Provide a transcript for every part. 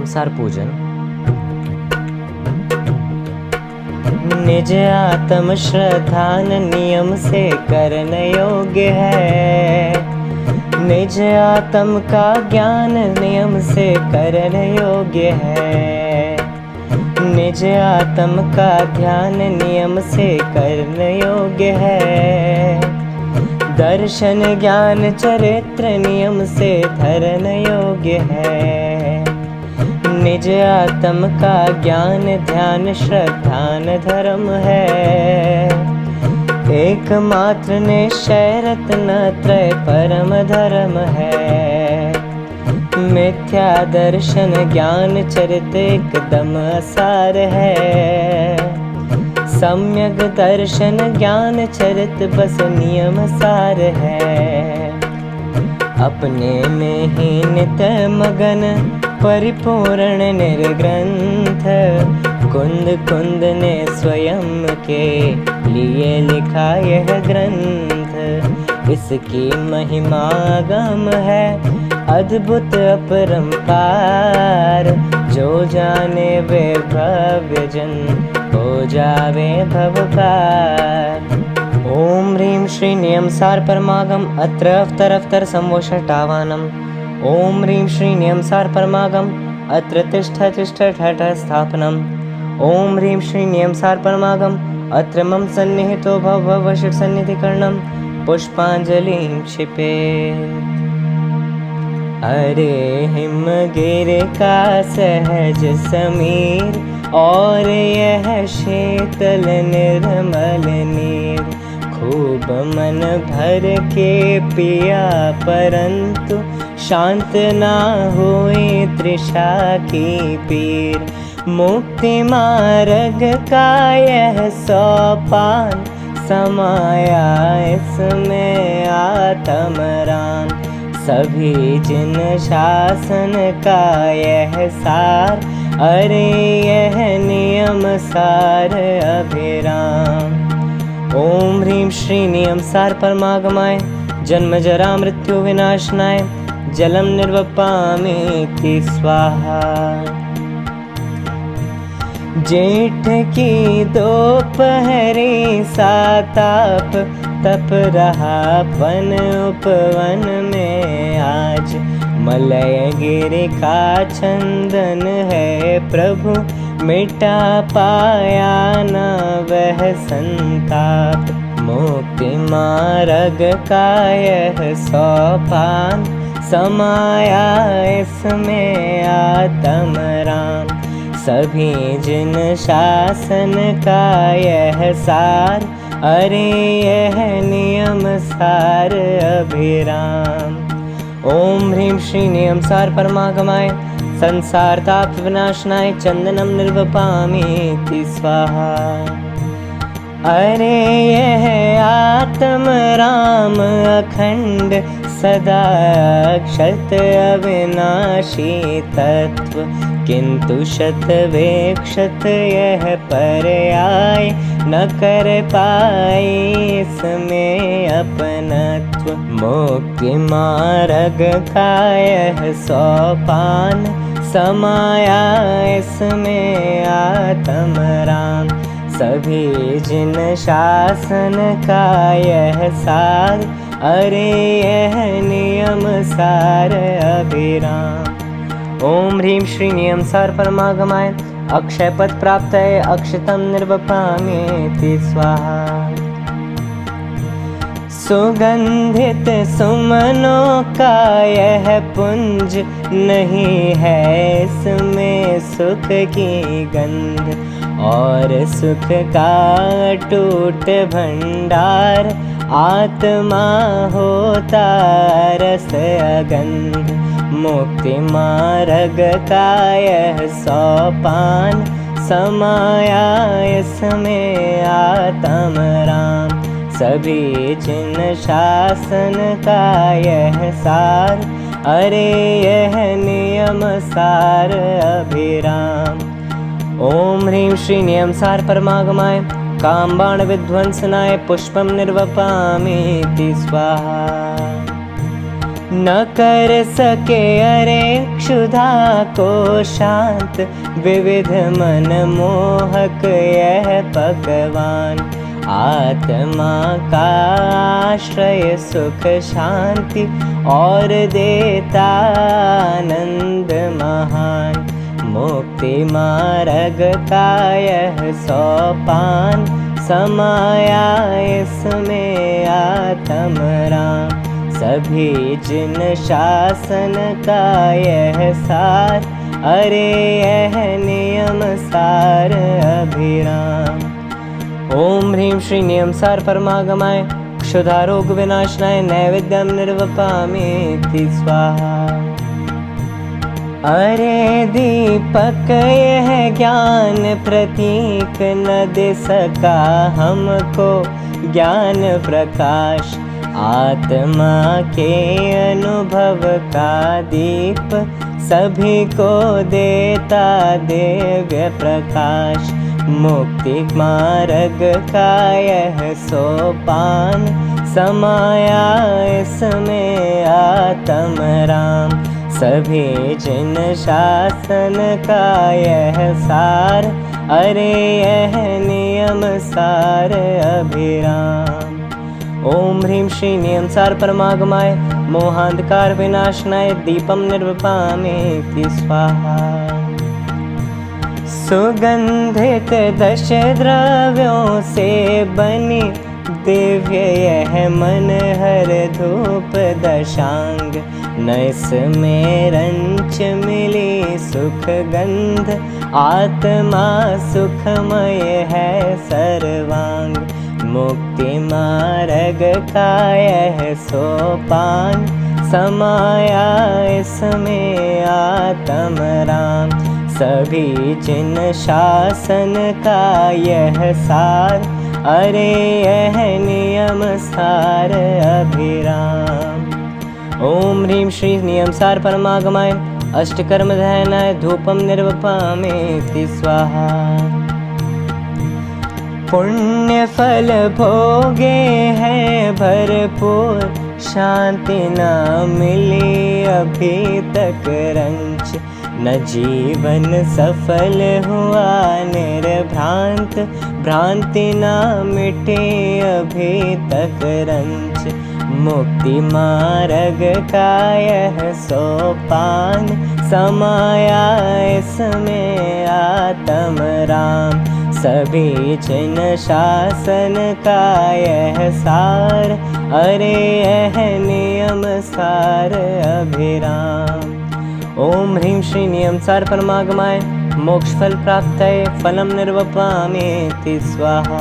सार पूजन। निज आत्म श्रद्धान नियम से करने योग्य है। निज आत्म का ज्ञान नियम से करने योग्य है। निज आत्म का ध्यान नियम से करने योग्य है। दर्शन ज्ञान चरित्र नियम से धरन योग्य है। निज आत्म का ज्ञान ध्यान श्रद्धान धर्म है। एकमात्र निश्चय रत्न त्रय परम धर्म है। मिथ्या दर्शन ज्ञान चरित एकदम असार है। सम्यक दर्शन ज्ञान चरित बस नियम सार है। अपने में ही नित मगन परिपूर्ण निर्ग्रंथ। कुंद कुंद ने स्वयं के लिए लिखा यह ग्रंथ। इसकी महिमा गम है अद्भुत अपरंपार। जो जाने वे भव्य जन हो जावे भव पार। ओम ह्रीं श्री नियम सार परमागम अत्र अवतर अवतर संवोषटावानम। ओम ह्रीं श्री नियम सार परमागम अत्र तिष्ठ तिष्ठ ठठ स्थापनम। ओम ह्रीं श्री नियम सार परमागम अत्र मम सन्निहितो भव भव शिव सन्निधिकरणम पुष्पांजलिं क्षिपे। अरे हिमगिर का सहज समीर और यह शीतल निर्मल नीर। खूब मन भर के पिया परंतु शांत ना हुई तृषा की पीर। मुक्ति मार्ग का यह सोपान समाया इसमें आत्म राम। सभी जिन शासन का यह सार अरे यह नियम सार अभिराम। ओम ह्रीं श्री नियम सार परमागमाय जन्म जरा मृत्यु विनाशनाय जलम निर्वपामीति स्वाहा। जेठ की दोपहरी साताप तप रहा वन उपवन में आज। मलय गिरि का चंदन है प्रभु मिटा पाया न वह संताप। मुक्ति मार्ग का यह सोपान समाया इसमें आत्म राम। सभी जिन शासन का यह सार अरे यह नियम सार अभिराम। ओम ह्रीं श्री नियम सार परमागमाय संसार ताप विनाशनाय चंदनम निर्वपामीति स्वाहा। अरे यह आत्म राम अखंड सदा अक्षत अविनाशी तत्व। किंतु शत वेक्षत यह पर्याय न कर पाए इसमें अपनत्व। मुक्ति मार्ग का यह सोपान समाया इसमें आत्म राम। सभी जिन शासन का यह सार अरे यह नियम सार अभिराम। ओम ह्रीं श्री नियम सार परमागमाय अक्षय पद प्राप्त है अक्षतम निर्वपामीति स्वाहा। सुगंधित सुमनों का यह पुंज नहीं है इसमें सुख की गंध। और सुख का टूट भंडार आत्मा होता रस अगंध। मुक्ति मार्ग का यह सोपान समाया इसमें आत्म राम। सभी जिन शासन का यह सार अरे यह नियम सार अभिराम। ओम ह्रीं श्री नियम सार परमागमाय कामबाण विध्वंसनाय पुष्पम निर्वपामीति स्वाहा। न कर सके अरे क्षुधा को शांत, विविध मन मोहक यह पकवान। आत्मा का आश्रय सुख शांति, और देता आनंद महान। मुक्ति मार्ग का यह सोपान, समाया इसमें आत्म राम। सभी जिन शासन का यह सार, अरे यह नियम सार अभिराम। ओम ह्रीं श्री नियम सार परमागमाय, क्षुधा रोग विनाशनाय, नैवेद्यम निर्वपामीति स्वाहा। अरे दीपक यह ज्ञान प्रतीक, न दे सका हमको ज्ञान प्रकाश। आत्मा के अनुभव का दीप, सभी को देता दिव्य प्रकाश। मुक्ति मार्ग का यह सोपान, समाया इसमें आत्म राम। सभी जिन शासन का यह सार, अरे यह नियम सार अभिराम। ओम ह्रीं श्री नियम सार परमागमाय, मोहांधकार विनाशनाय, दीपम निर्वपामीति स्वाहा। सुगंधित 10 द्रव्यों से बनी, दिव्य यह मनहर धूप दशांग। न इसमें रंच मिली सुख गंध, आत्मा सुखमय है सर्वांग। मुक्ति मार्ग का यह सोपान, समाया इसमें आत्म राम। सभी जिन शासन का यह सार, अरे यह नियम सार अभिराम। ओम ह्रीं श्री नियम सार परमागमाय, अष्टकर्म ध्यानाय, धूपम निर्वपामीति स्वाहा। पुण्य फल भोगे हैं भरपूर, शांति न मिली अभी तक रंच। न जीवन सफल हुआ निर्भ्रांत, भ्रांति न मिटे अभी तक रंच। मुक्ति मार्ग का यह सोपान, समाया इसमें आत्म राम। सभी जिन शासन का यह सार, अरे यह नियम सार अभिराम। ओम ह्रीं श्री नियम सार परमागमाय, मोक्ष फल प्राप्तये, फलम निर्वपामीति स्वाहा।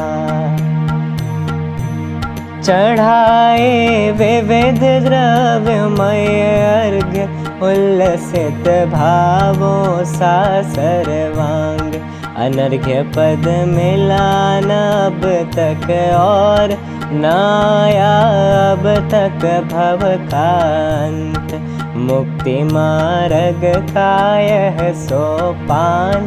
चढ़ाए विविध द्रव्यमय अर्घ्य, उल्लसित भावों सा सर्वांग। अनर्घ्य पद मिला न अब तक और, न आया अब तक भव का अंत। मुक्ति मार्ग का यह सोपान,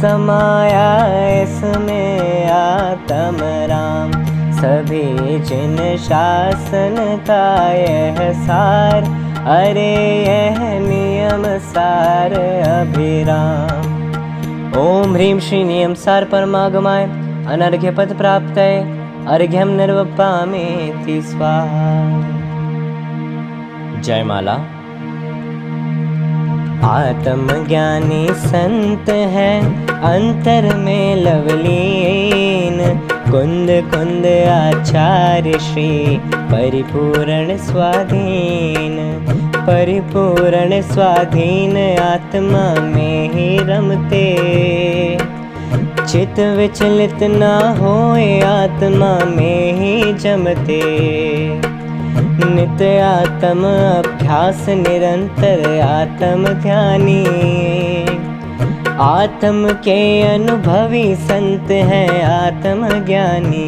समाया इसमें आत्म राम। सभी जिन शासन का यह सार, अरे यह नियम सार अभिराम। ओम ह्रीं श्री नियम सार परमागमाय, अनर्घ्य पद प्राप्तये, अर्घ्यम निर्वपामीति स्वाहा। जय माला। आत्मज्ञानी संत है अंतर में लवलीन, कुंद कुंद आचार्य श्री परिपूर्ण स्वाधीन। परिपूर्ण स्वाधीन आत्मा में ही रमते, चित विचलित न होए आत्मा में ही जमते। नित्य आत्म अभ्यास निरंतर आत्म ध्यानी, आत्म के अनुभवी संत हैं आत्म ज्ञानी।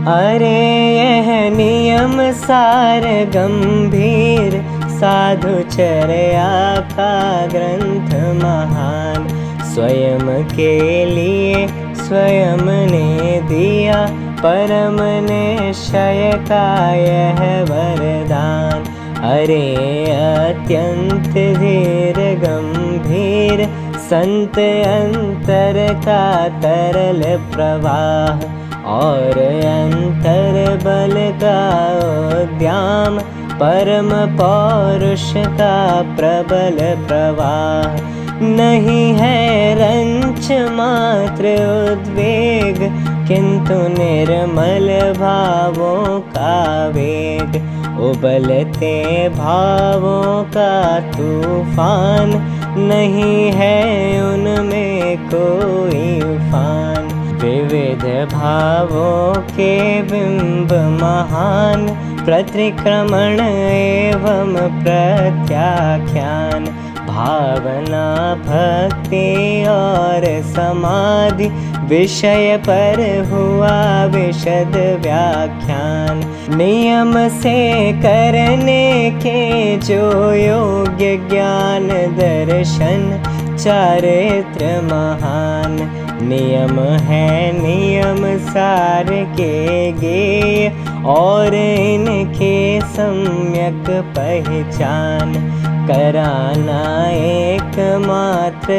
अरे यह नियम सार गंभीर, साधुचर्या का ग्रंथ महान। स्वयं के लिए स्वयं ने दिया, परम निश्चय का यह वरदान। अरे अत्यंत धीर गंभीर संत अंतर का तरल प्रवाह, और अंतर बल का उद्याम, परम पौरुष का प्रबल प्रवाह। नहीं है रंच मात्र उद्वेग, किंतु निर्मल भावों का वेग। उबलते भावों का तूफान, नहीं है उनमें कोई उफान। विविध भावों के बिंब महान, प्रतिक्रमण एवं प्रत्याख्यान। भावना भक्ति और समाधि, विषय पर हुआ विशद व्याख्यान। नियम से करने के जो योग्य ज्ञान दर्शन, चारित्र महान। नियम है नियम सार के गेय, और इनके सम्यक पहचान। कराना एकमात्र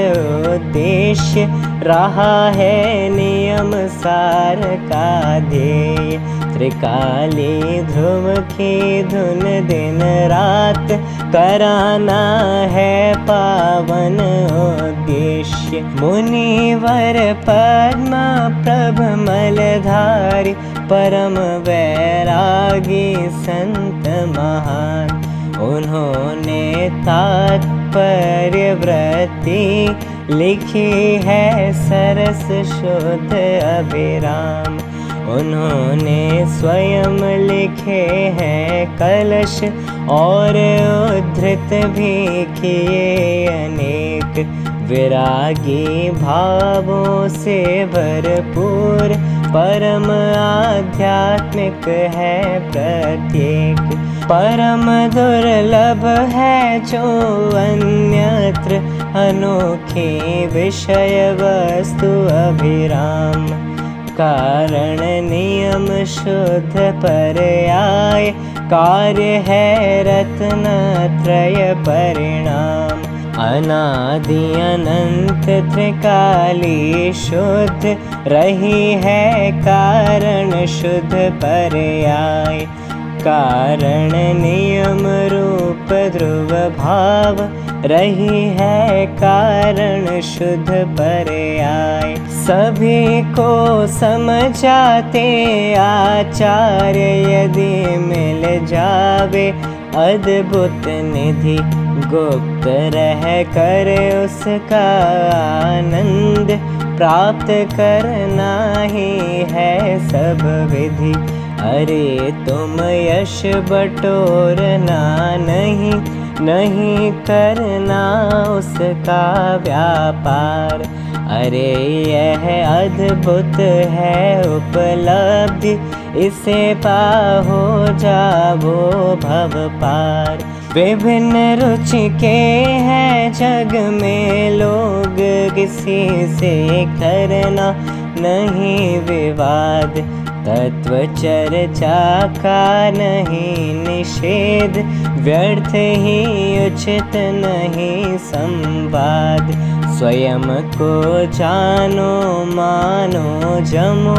उद्देश्य, रहा है नियम सार का ध्येय। त्रिकाली ध्रुव की धुन दिन रात, कराना है पावन उद्देश्य। मुनिवर पद्म प्रभ मलधारी, परम वैरागी संत महान। उन्होंने तात्पर्य वृत्ति लिखी है सरस शुद्ध अभिराम। उन्होंने स्वयं लिखे हैं कलश, और उद्धृत भी किए अनेक। विरागी भावों से भरपूर, परम आध्यात्मिक है प्रत्येक। परम दुर्लभ है जो अन्यत्र, अनोखी विषय वस्तु अभिराम। कारण नियम शुद्ध पर्याय, कार्य है रत्नत्रय परिणाम। अनादि अनंत त्रिकाली शुद्ध, रही है कारण शुद्ध पर्याय। कारण नियम रूप ध्रुव भाव, रही है कारण शुद्ध पर्याय। सभी को समझाते आचार्य, यदि मिल जावे अद्भुत निधि। गुप्त रह कर उसका आनंद, प्राप्त करना ही है सब विधि। अरे तुम यश बटोरना नहीं, नहीं करना उसका व्यापार। अरे यह अद्भुत है उपलब्धि, इसे पाहो जावो भव पार। विभिन्न रुचि के हैं जग में लोग, किसी से करना नहीं विवाद। तत्व चर्चा का नहीं निषेध, व्यर्थ ही उचित नहीं संवाद। स्वयं को जानो मानो जमो,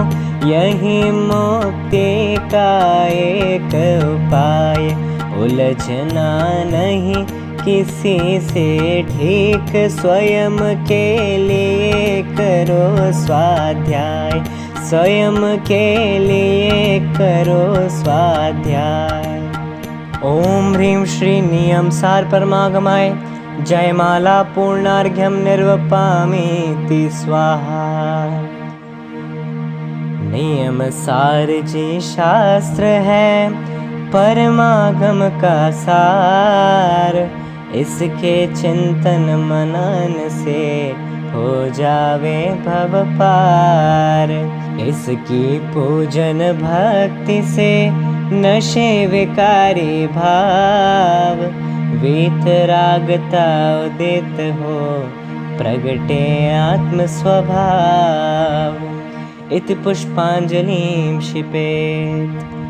यही मुक्ति का एक उपाय। उलझना नहीं किसी से ठीक, स्वयं के लिए करो स्वाध्याय। स्वयं के लिए करो स्वाध्याय। ओम ह्रीं श्री नियम सार परमागमाय जयमाला पूर्णार्घ्यम निर्वपामीति स्वाहा। नियम सार जी शास्त्र है परमागम का सार, इसके चिंतन मनन से हो जावे भव पार। इसकी पूजन भक्ति से नशे विकारी भाव, वीतरागता उदित हो प्रगटे आत्म स्वभाव। इति पुष्पाञ्जलिं क्षिपेत्।